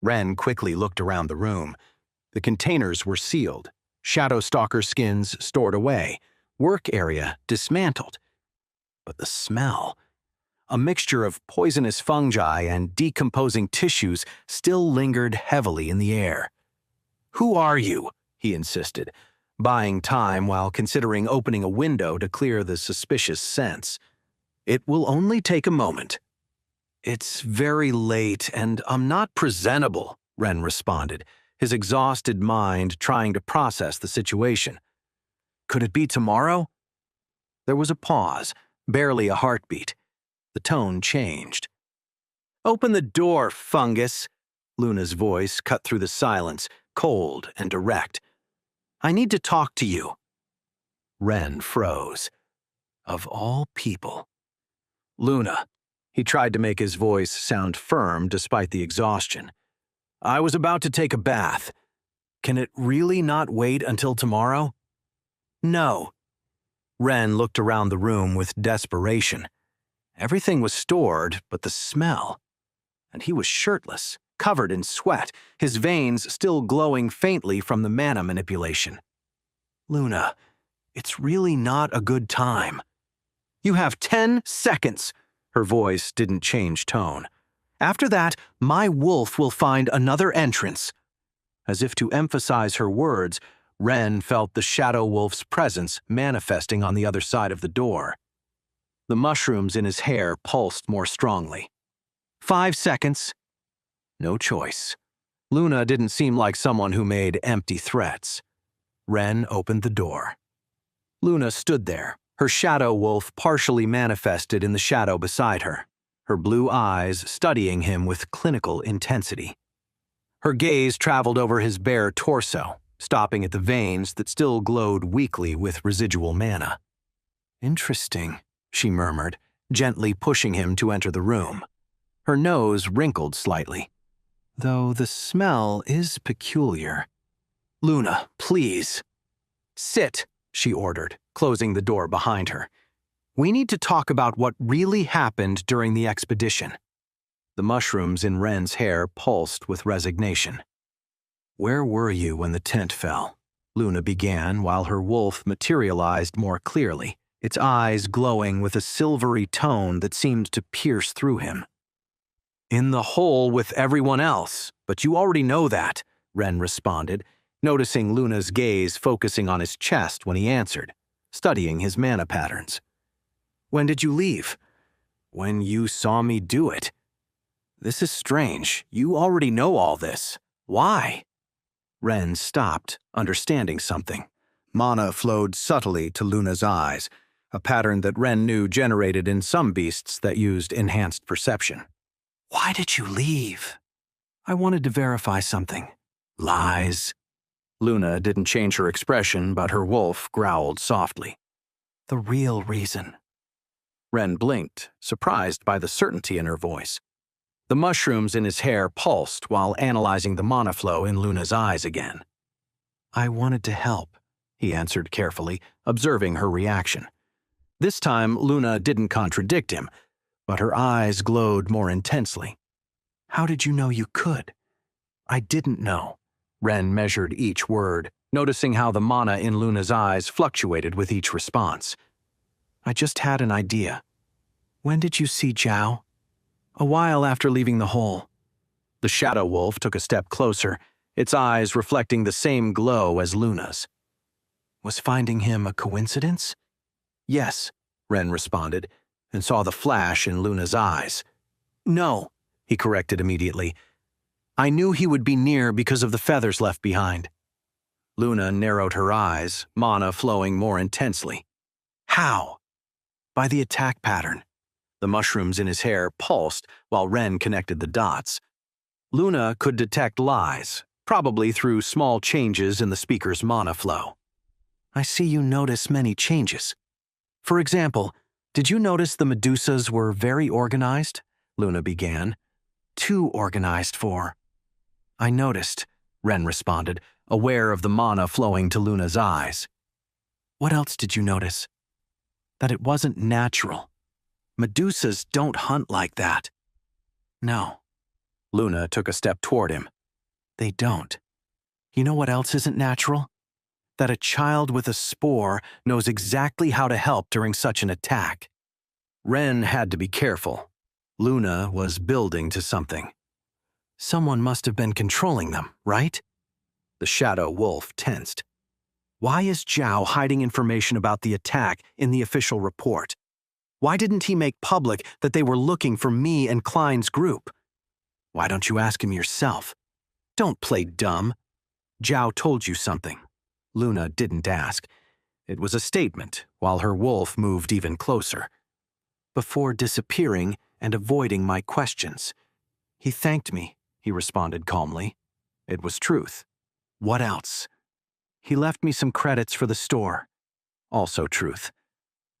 Ren quickly looked around the room. The containers were sealed, shadow stalker skins stored away, work area dismantled. But the smell, a mixture of poisonous fungi and decomposing tissues, still lingered heavily in the air. "Who are you?" he insisted, buying time while considering opening a window to clear the suspicious scents. "It will only take a moment." "It's very late, and I'm not presentable," Ren responded, his exhausted mind trying to process the situation. "Could it be tomorrow?" There was a pause, barely a heartbeat. The tone changed. "Open the door, fungus!" Luna's voice cut through the silence, cold and direct. "I need to talk to you." Ren froze. Of all people. "Luna." He tried to make his voice sound firm despite the exhaustion. "I was about to take a bath. Can it really not wait until tomorrow?" "No." Ren looked around the room with desperation. Everything was stored, but the smell. And he was shirtless, covered in sweat, his veins still glowing faintly from the mana manipulation. "Luna, it's really not a good time." "You have 10 seconds." Her voice didn't change tone. "After that, my wolf will find another entrance." As if to emphasize her words, Ren felt the shadow wolf's presence manifesting on the other side of the door. The mushrooms in his hair pulsed more strongly. 5 seconds. No choice. Luna didn't seem like someone who made empty threats. Ren opened the door. Luna stood there, her shadow wolf partially manifested in the shadow beside her, her blue eyes studying him with clinical intensity. Her gaze traveled over his bare torso, stopping at the veins that still glowed weakly with residual mana. "Interesting," she murmured, gently pushing him to enter the room. Her nose wrinkled slightly. "Though the smell is peculiar." "Luna, please." "Sit," she ordered, closing the door behind her. "We need to talk about what really happened during the expedition." The mushrooms in Ren's hair pulsed with resignation. "Where were you when the tent fell?" Luna began while her wolf materialized more clearly, its eyes glowing with a silvery tone that seemed to pierce through him. "In the hole with everyone else, but you already know that," Ren responded, noticing Luna's gaze focusing on his chest when he answered, studying his mana patterns. "When did you leave?" "When you saw me do it." "This is strange. You already know all this. Why?" Ren stopped, understanding something. Mana flowed subtly to Luna's eyes, a pattern that Ren knew generated in some beasts that used enhanced perception. "Why did you leave?" "I wanted to verify something." "Lies." Luna didn't change her expression, but her wolf growled softly. "The real reason." Ren blinked, surprised by the certainty in her voice. The mushrooms in his hair pulsed while analyzing the mana flow in Luna's eyes again. "I wanted to help," he answered carefully, observing her reaction. This time, Luna didn't contradict him, but her eyes glowed more intensely. "How did you know you could?" "I didn't know." Ren measured each word, noticing how the mana in Luna's eyes fluctuated with each response. "I just had an idea." "When did you see Zhao?" "A while after leaving the hole." The shadow wolf took a step closer, its eyes reflecting the same glow as Luna's. "Was finding him a coincidence?" "Yes," Ren responded, and saw the flash in Luna's eyes. "No," he corrected immediately. "I knew he would be near because of the feathers left behind." Luna narrowed her eyes, mana flowing more intensely. "How?" "By the attack pattern." The mushrooms in his hair pulsed while Ren connected the dots. Luna could detect lies, probably through small changes in the speaker's mana flow. "I see you notice many changes. For example, did you notice the medusas were very organized?" Luna began. "Too organized for." "I noticed," Ren responded, aware of the mana flowing to Luna's eyes. "What else did you notice?" "That it wasn't natural. Medusas don't hunt like that." "No." Luna took a step toward him. They don't. You know what else isn't natural? That a child with a spore knows exactly how to help during such an attack. Ren had to be careful. Luna was building to something. Someone must have been controlling them, right? The shadow wolf tensed. Why is Zhao hiding information about the attack in the official report? Why didn't he make public that they were looking for me and Klein's group? Why don't you ask him yourself? Don't play dumb. Zhao told you something. Luna didn't ask. It was a statement, while her wolf moved even closer. Before disappearing and avoiding my questions. He thanked me, he responded calmly. It was truth. What else? He left me some credits for the store. Also truth.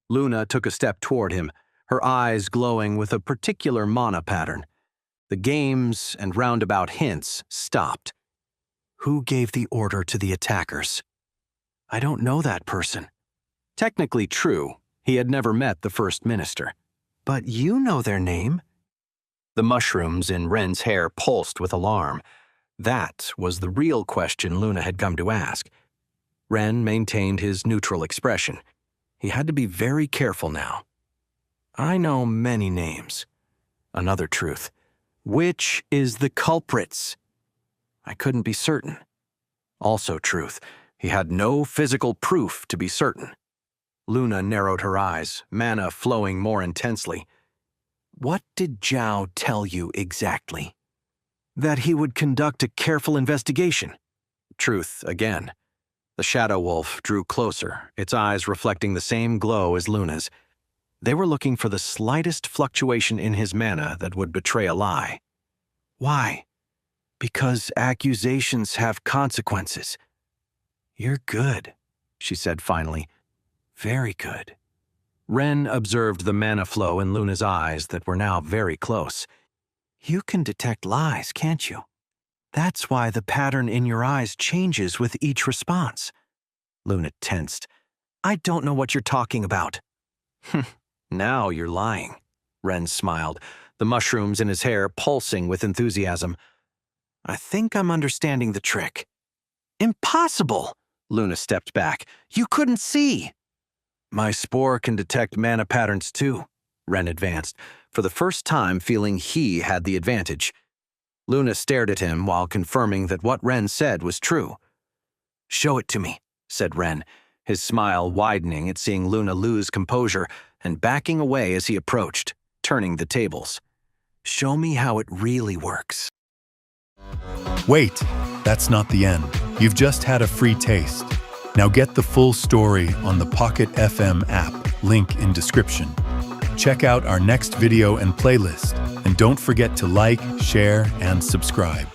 Luna took a step toward him, her eyes glowing with a particular mana pattern. The games and roundabout hints stopped. Who gave the order to the attackers? I don't know that person. Technically true, he had never met the First Minister. But you know their name. The mushrooms in Ren's hair pulsed with alarm. That was the real question Luna had come to ask. Ren maintained his neutral expression. He had to be very careful now. I know many names. Another truth. Which is the culprits? I couldn't be certain. Also truth. He had no physical proof to be certain. Luna narrowed her eyes, mana flowing more intensely. What did Zhao tell you exactly? That he would conduct a careful investigation. Truth again. The shadow wolf drew closer, its eyes reflecting the same glow as Luna's. They were looking for the slightest fluctuation in his mana that would betray a lie. Why? Because accusations have consequences. You're good, she said finally. Very good. Ren observed the mana flow in Luna's eyes that were now very close. You can detect lies, can't you? That's why the pattern in your eyes changes with each response. Luna tensed. I don't know what you're talking about. Now you're lying. Ren smiled, the mushrooms in his hair pulsing with enthusiasm. I think I'm understanding the trick. Impossible! Luna stepped back. You couldn't see. My spore can detect mana patterns too, Ren advanced, for the first time feeling he had the advantage. Luna stared at him while confirming that what Ren said was true. Show it to me, said Ren, his smile widening at seeing Luna lose composure and backing away as he approached, turning the tables. Show me how it really works. Wait, that's not the end. You've just had a free taste. Now get the full story on the Pocket FM app, link in description. Check out our next video and playlist, and don't forget to like, share, and subscribe.